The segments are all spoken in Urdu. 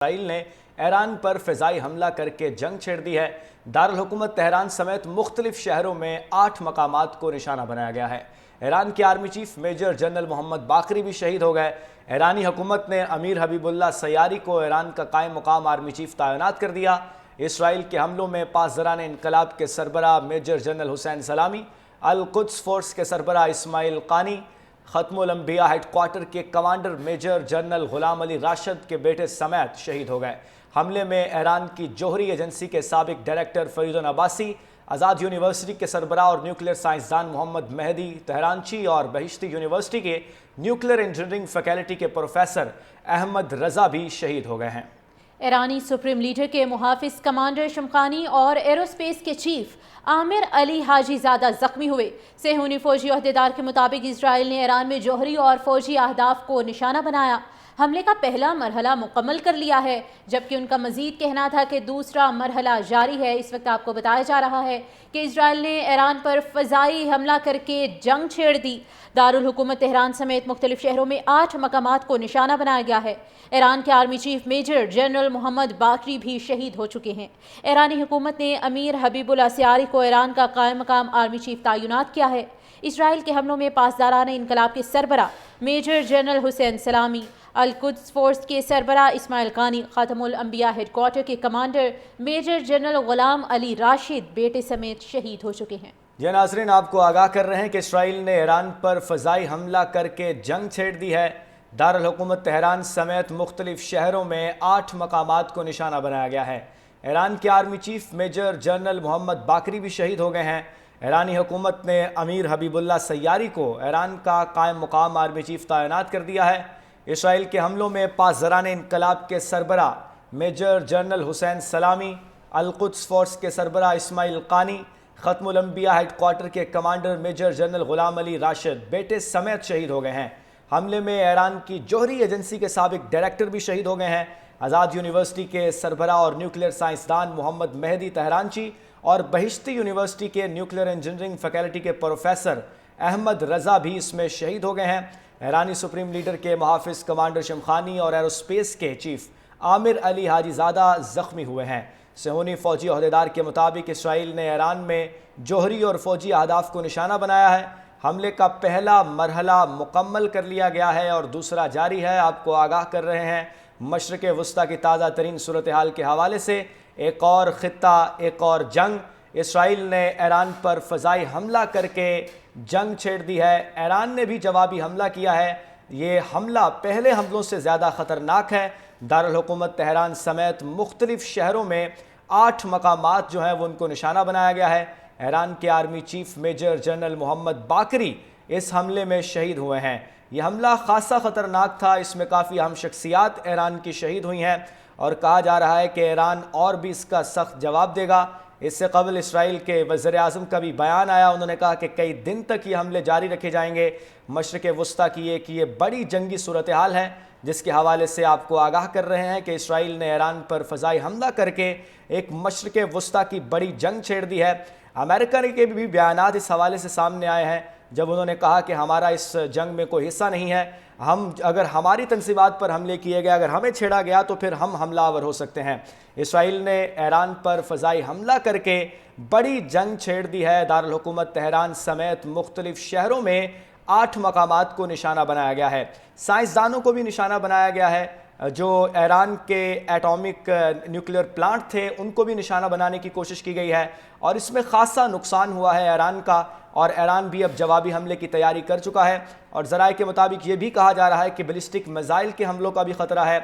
اسرائیل نے ایران پر فضائی حملہ کر کے جنگ چھیڑ دی ہے۔ دارالحکومت تہران سمیت مختلف شہروں میں 8 مقامات کو نشانہ بنایا گیا ہے۔ ایران کے آرمی چیف میجر جنرل محمد باقری بھی شہید ہو گئے۔ ایرانی حکومت نے امیر حبیب اللہ سیاری کو ایران کا قائم مقام آرمی چیف تعینات کر دیا۔ اسرائیل کے حملوں میں پاسداران انقلاب کے سربراہ میجر جنرل حسین سلامی، القدس فورس کے سربراہ اسماعیل قانی، ختم الانبیاء ہیڈ کوارٹر کے کمانڈر میجر جنرل غلام علی راشد کے بیٹے سمیت شہید ہو گئے۔ حملے میں ایران کی جوہری ایجنسی کے سابق ڈائریکٹر فریدون عباسی، آزاد یونیورسٹی کے سربراہ اور نیوکلیئر سائنسدان محمد مہدی تہرانچی اور بہشتی یونیورسٹی کے نیوکلیئر انجینئرنگ فیکلٹی کے پروفیسر احمد رضا بھی شہید ہو گئے ہیں۔ ایرانی سپریم لیڈر کے محافظ کمانڈر شمخانی اور ایروسپیس کے چیف عامر علی حاجی زادہ زخمی ہوئے۔ صہیونی فوجی عہدیدار کے مطابق اسرائیل نے ایران میں جوہری اور فوجی اہداف کو نشانہ بنایا۔ حملے کا پہلا مرحلہ مکمل کر لیا ہے، جبکہ ان کا مزید کہنا تھا کہ دوسرا مرحلہ جاری ہے۔ اس وقت آپ کو بتایا جا رہا ہے کہ اسرائیل نے ایران پر فضائی حملہ کر کے جنگ چھیڑ دی۔ دارالحکومت تہران سمیت مختلف شہروں میں 8 مقامات کو نشانہ بنایا گیا ہے۔ ایران کے آرمی چیف میجر جنرل محمد باقری بھی شہید ہو چکے ہیں۔ ایرانی حکومت نے امیر حبیب اللہ سیاری کو ایران کا قائم مقام آرمی چیف تعینات کیا ہے۔ اسرائیل کے حملوں میں پاسداران انقلاب کے سربراہ میجر جنرل حسین سلامی، القدس فورس کے سربراہ اسماعیل قانی، ختم الانبیاء ہیڈ کوارٹر کے کمانڈر میجر جنرل غلام علی راشد بیٹے سمیت شہید ہو چکے ہیں۔ یہ ناظرین آپ کو آگاہ کر رہے ہیں کہ اسرائیل نے ایران پر فضائی حملہ کر کے جنگ چھیڑ دی ہے۔ دارالحکومت تہران سمیت مختلف شہروں میں 8 مقامات کو نشانہ بنایا گیا ہے۔ ایران کے آرمی چیف میجر جنرل محمد باقری بھی شہید ہو گئے ہیں۔ ایرانی حکومت نے امیر حبیب اللہ سیاری کو ایران کا قائم مقام آرمی چیف تعینات کر دیا ہے۔ اسرائیل کے حملوں میں پاسداران انقلاب کے سربراہ میجر جنرل حسین سلامی، القدس فورس کے سربراہ اسماعیل قانی، ختم الانبیاء ہیڈ کوارٹر کے کمانڈر میجر جنرل غلام علی راشد بیٹے سمیت شہید ہو گئے ہیں۔ حملے میں ایران کی جوہری ایجنسی کے سابق ڈائریکٹر بھی شہید ہو گئے ہیں۔ آزاد یونیورسٹی کے سربراہ اور نیوکلیئر سائنسدان محمد مہدی تہرانچی اور بہشتی یونیورسٹی کے نیوکلیئر انجینئرنگ فیکلٹی کے پروفیسر احمد رضا بھی اس میں شہید ہو گئے ہیں۔ ایرانی سپریم لیڈر کے محافظ کمانڈر شمخانی اور ایروسپیس کے چیف عامر علی حاجی زادہ زخمی ہوئے ہیں۔ صہیونی فوجی عہدیدار کے مطابق اسرائیل نے ایران میں جوہری اور فوجی اہداف کو نشانہ بنایا ہے۔ حملے کا پہلا مرحلہ مکمل کر لیا گیا ہے اور دوسرا جاری ہے۔ آپ کو آگاہ کر رہے ہیں مشرق وسطیٰ کی تازہ ترین صورتحال کے حوالے سے۔ ایک اور خطہ، ایک اور جنگ۔ اسرائیل نے ایران پر فضائی حملہ کر کے جنگ چھیڑ دی ہے۔ ایران نے بھی جوابی حملہ کیا ہے۔ یہ حملہ پہلے حملوں سے زیادہ خطرناک ہے۔ دارالحکومت تہران سمیت مختلف شہروں میں 8 مقامات جو ہیں وہ ان کو نشانہ بنایا گیا ہے۔ ایران کے آرمی چیف میجر جنرل محمد باقری اس حملے میں شہید ہوئے ہیں۔ یہ حملہ خاصا خطرناک تھا۔ اس میں کافی اہم شخصیات ایران کی شہید ہوئی ہیں اور کہا جا رہا ہے کہ ایران اور بھی اس کا سخت جواب دے گا۔ اس سے قبل اسرائیل کے وزیر اعظم کا بھی بیان آیا۔ انہوں نے کہا کہ کئی دن تک یہ حملے جاری رکھے جائیں گے۔ مشرق وسطیٰ کی یہ بڑی جنگی صورتحال ہے جس کے حوالے سے آپ کو آگاہ کر رہے ہیں کہ اسرائیل نے ایران پر فضائی حملہ کر کے ایک مشرق وسطیٰ کی بڑی جنگ چھیڑ دی ہے۔ امریکہ کے بھی بیانات اس حوالے سے سامنے آئے ہیں جب انہوں نے کہا کہ ہمارا اس جنگ میں کوئی حصہ نہیں ہے۔ اگر ہماری تنصیبات پر حملے کیے گئے، اگر ہمیں چھیڑا گیا تو پھر ہم حملہ آور ہو سکتے ہیں۔ اسرائیل نے ایران پر فضائی حملہ کر کے بڑی جنگ چھیڑ دی ہے۔ دارالحکومت تہران سمیت مختلف شہروں میں 8 مقامات کو نشانہ بنایا گیا ہے۔ سائنسدانوں کو بھی نشانہ بنایا گیا ہے۔ جو ایران کے ایٹامک نیوکلیئر پلانٹ تھے ان کو بھی نشانہ بنانے کی کوشش کی گئی ہے اور اس میں خاصا نقصان ہوا ہے ایران کا، اور ایران بھی اب جوابی حملے کی تیاری کر چکا ہے۔ اور ذرائع کے مطابق یہ بھی کہا جا رہا ہے کہ بیلسٹک میزائل کے حملوں کا بھی خطرہ ہے،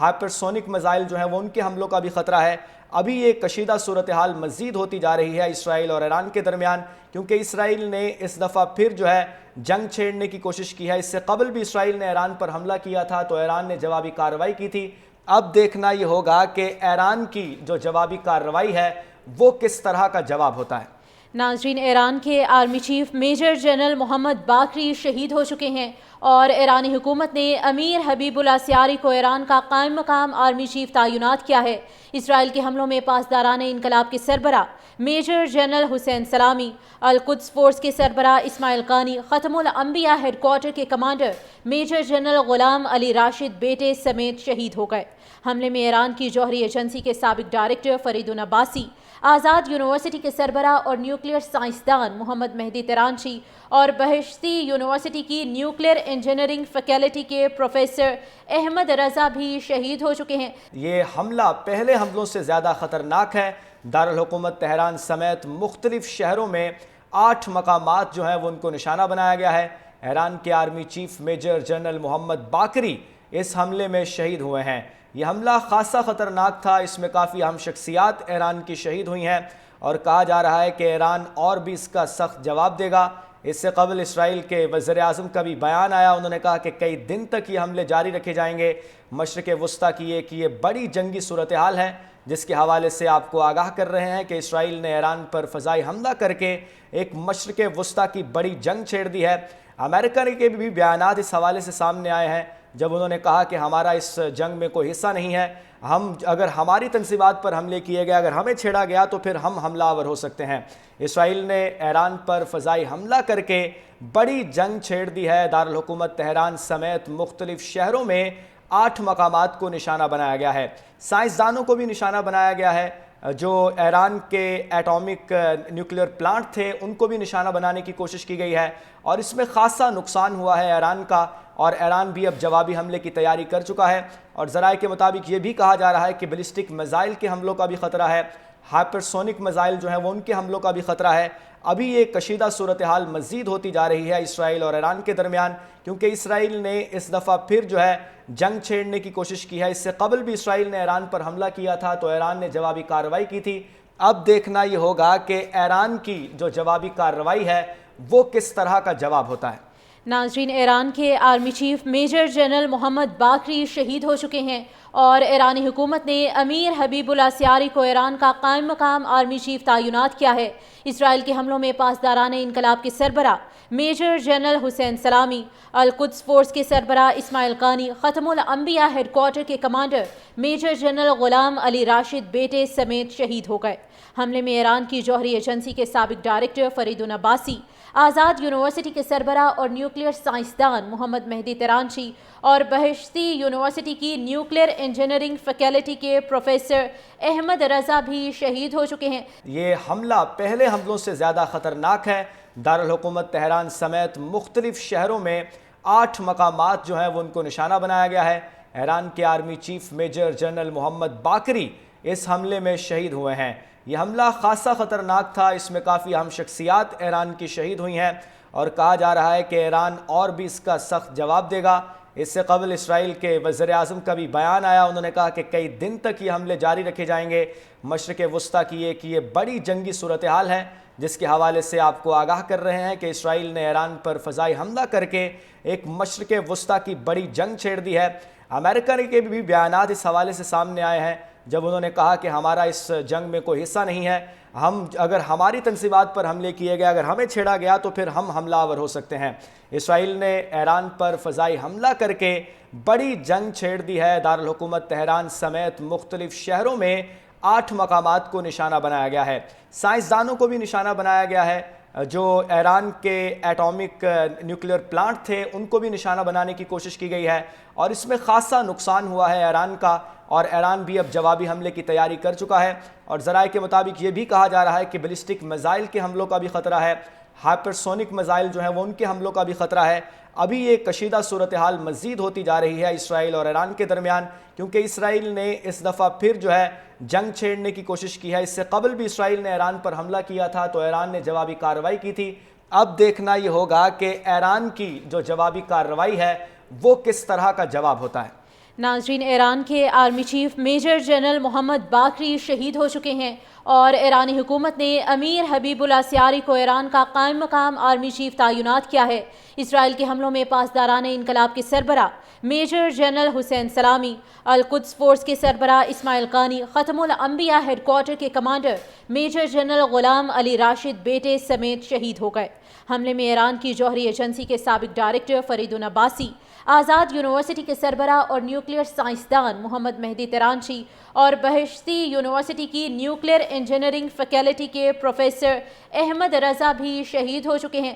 ہائپرسونک میزائل جو ہیں وہ ان کے حملوں کا بھی خطرہ ہے۔ ابھی یہ کشیدہ صورتحال مزید ہوتی جا رہی ہے اسرائیل اور ایران کے درمیان، کیونکہ اسرائیل نے اس دفعہ پھر جو ہے جنگ چھیڑنے کی کوشش کی ہے۔ اس سے قبل بھی اسرائیل نے ایران پر حملہ کیا تھا تو ایران نے جوابی کارروائی کی تھی۔ اب دیکھنا یہ ہوگا کہ ایران کی جو جوابی کارروائی ہے وہ کس طرح کا جواب ہوتا ہے۔ ناظرین، ایران کے آرمی چیف میجر جنرل محمد باقری شہید ہو چکے ہیں اور ایرانی حکومت نے امیر حبیب اللہ سیاری کو ایران کا قائم مقام آرمی چیف تعینات کیا ہے۔ اسرائیل کے حملوں میں پاسداران انقلاب کے سربراہ میجر جنرل حسین سلامی، القدس فورس کے سربراہ اسماعیل قانی، ختم الانبیاء ہیڈ کوارٹر کے کمانڈر میجر جنرل غلام علی راشد بیٹے سمیت شہید ہو گئے۔ حملے میں ایران کی جوہری ایجنسی کے سابق ڈائریکٹر فریدون عباسی، آزاد یونیورسٹی کے سربراہ اور نیوکلیئر سائنسدان محمد مہدی ترانچی اور بہشتی یونیورسٹی کی نیوکلیئر انجینئرنگ فیکلٹی کے پروفیسر احمد رضا بھی شہید ہو چکے ہیں۔ یہ حملہ پہلے حملوں سے زیادہ خطرناک ہے۔ دارالحکومت تہران سمیت مختلف شہروں میں 8 مقامات جو ہیں وہ ان کو نشانہ بنایا گیا ہے۔ ایران کے آرمی چیف میجر جنرل محمد باقری اس حملے میں شہید ہوئے ہیں۔ یہ حملہ خاصا خطرناک تھا، اس میں کافی اہم شخصیات ایران کی شہید ہوئی ہیں اور کہا جا رہا ہے کہ ایران اور بھی اس کا سخت جواب دے گا۔ اس سے قبل اسرائیل کے وزیر اعظم کا بھی بیان آیا، انہوں نے کہا کہ کئی دن تک یہ حملے جاری رکھے جائیں گے۔ مشرق وسطیٰ کی یہ بڑی جنگی صورتحال ہے جس کے حوالے سے آپ کو آگاہ کر رہے ہیں کہ اسرائیل نے ایران پر فضائی حملہ کر کے ایک مشرق وسطیٰ کی بڑی جنگ چھیڑ دی ہے۔ امریکہ کے بھی بیانات اس حوالے سے سامنے آئے ہیں جب انہوں نے کہا کہ ہمارا اس جنگ میں کوئی حصہ نہیں ہے، اگر ہماری تنصیبات پر حملے کیے گئے، اگر ہمیں چھیڑا گیا تو پھر ہم حملہ آور ہو سکتے ہیں۔ اسرائیل نے ایران پر فضائی حملہ کر کے بڑی جنگ چھیڑ دی ہے۔ دارالحکومت تہران سمیت مختلف شہروں میں 8 مقامات کو نشانہ بنایا گیا ہے۔ سائنسدانوں کو بھی نشانہ بنایا گیا ہے، جو ایران کے ایٹامک نیوکلیئر پلانٹ تھے ان کو بھی نشانہ بنانے کی کوشش کی گئی ہے اور اس میں خاصا نقصان ہوا ہے ایران کا، اور ایران بھی اب جوابی حملے کی تیاری کر چکا ہے۔ اور ذرائع کے مطابق یہ بھی کہا جا رہا ہے کہ بیلسٹک میزائل کے حملوں کا بھی خطرہ ہے، ہائپرسونک میزائل جو ہیں وہ ان کے حملوں کا بھی خطرہ ہے۔ ابھی یہ کشیدہ صورتحال مزید ہوتی جا رہی ہے اسرائیل اور ایران کے درمیان، کیونکہ اسرائیل نے اس دفعہ پھر جو ہے جنگ چھیڑنے کی کوشش کی ہے۔ اس سے قبل بھی اسرائیل نے ایران پر حملہ کیا تھا تو ایران نے جوابی کارروائی کی تھی۔ اب دیکھنا یہ ہوگا کہ ایران کی جو جوابی کارروائی ہے وہ کس طرح کا جواب ہوتا ہے۔ ناظرین، ایران کے آرمی چیف میجر جنرل محمد باقری شہید ہو چکے ہیں اور ایرانی حکومت نے امیر حبیب اللہ سیاری کو ایران کا قائم مقام آرمی چیف تعینات کیا ہے۔ اسرائیل کے حملوں میں پاسداران انقلاب کے سربراہ میجر جنرل حسین سلامی، القدس فورس کے سربراہ اسماعیل قانی، ختم الانبیاء ہیڈ کوارٹر کے کمانڈر میجر جنرل غلام علی راشد بیٹے سمیت شہید ہو گئے۔ حملے میں ایران کی جوہری ایجنسی کے سابق ڈائریکٹر فریدون عباسی، آزاد یونیورسٹی کے سربراہ اور نیوکلیئر سائنسدان محمد مہدی ترانچی اور بہشتی یونیورسٹی کی نیوکلیئر انجینئرنگ فیکلٹی کے پروفیسر احمد رضا بھی شہید ہو چکے ہیں۔ یہ حملہ پہلے حملوں سے زیادہ خطرناک ہے۔ دارالحکومت تہران سمیت مختلف شہروں میں 8 مقامات جو ہیں وہ ان کو نشانہ بنایا گیا ہے۔ ایران کے آرمی چیف میجر جنرل محمد باقری اس حملے میں شہید ہوئے ہیں۔ یہ حملہ خاصا خطرناک تھا، اس میں کافی اہم شخصیات ایران کی شہید ہوئی ہیں اور کہا جا رہا ہے کہ ایران اور بھی اس کا سخت جواب دے گا۔ اس سے قبل اسرائیل کے وزیر اعظم کا بھی بیان آیا، انہوں نے کہا کہ کئی دن تک یہ حملے جاری رکھے جائیں گے۔ مشرق وسطیٰ کی یہ بڑی جنگی صورتحال ہے جس کے حوالے سے آپ کو آگاہ کر رہے ہیں کہ اسرائیل نے ایران پر فضائی حملہ کر کے ایک مشرق وسطیٰ کی بڑی جنگ چھیڑ دی ہے۔ امریکہ کے بھی بیانات اس حوالے سے سامنے آئے ہیں جب انہوں نے کہا کہ ہمارا اس جنگ میں کوئی حصہ نہیں ہے، اگر ہماری تنصیبات پر حملے کیے گئے، اگر ہمیں چھیڑا گیا تو پھر ہم حملہ آور ہو سکتے ہیں۔ اسرائیل نے ایران پر فضائی حملہ کر کے بڑی جنگ چھیڑ دی ہے۔ دارالحکومت تہران سمیت مختلف شہروں میں 8 مقامات کو نشانہ بنایا گیا ہے۔ سائنسدانوں کو بھی نشانہ بنایا گیا ہے، جو ایران کے ایٹامک نیوکلیئر پلانٹ تھے ان کو بھی نشانہ بنانے کی کوشش کی گئی ہے اور اس میں خاصا نقصان ہوا ہے ایران کا، اور ایران بھی اب جوابی حملے کی تیاری کر چکا ہے۔ اور ذرائع کے مطابق یہ بھی کہا جا رہا ہے کہ بیلسٹک میزائل کے حملوں کا بھی خطرہ ہے، ہائپرسونک میزائل جو ہیں وہ ان کے حملوں کا بھی خطرہ ہے۔ ابھی یہ کشیدہ صورتحال مزید ہوتی جا رہی ہے اسرائیل اور ایران کے درمیان، کیونکہ اسرائیل نے اس دفعہ پھر جو ہے جنگ چھیڑنے کی کوشش کی ہے۔ اس سے قبل بھی اسرائیل نے ایران پر حملہ کیا تھا تو ایران نے جوابی کارروائی کی تھی۔ اب دیکھنا یہ ہوگا کہ ایران کی جو جوابی کارروائی ہے وہ کس طرح کا جواب ہوتا ہے۔ ناظرین، ایران کے آرمی چیف میجر جنرل محمد باقری شہید ہو چکے ہیں اور ایرانی حکومت نے امیر حبیب اللہ سیاری کو ایران کا قائم مقام آرمی چیف تعینات کیا ہے۔ اسرائیل کے حملوں میں پاسداران انقلاب کے سربراہ میجر جنرل حسین سلامی، القدس فورس کے سربراہ اسماعیل قانی، ختم الانبیاء ہیڈ کوارٹر کے کمانڈر میجر جنرل غلام علی راشد بیٹے سمیت شہید ہو گئے۔ حملے میں ایران کی جوہری ایجنسی کے سابق ڈائریکٹر فریدون عباسی، آزاد یونیورسٹی کے سربراہ اور نیوکلیئر سائنسدان محمد مہدی ترانچی اور بہشتی یونیورسٹی کی نیوکلیئر انجینئرنگ فیکلٹی کے پروفیسر احمد رضا بھی شہید ہو چکے ہیں۔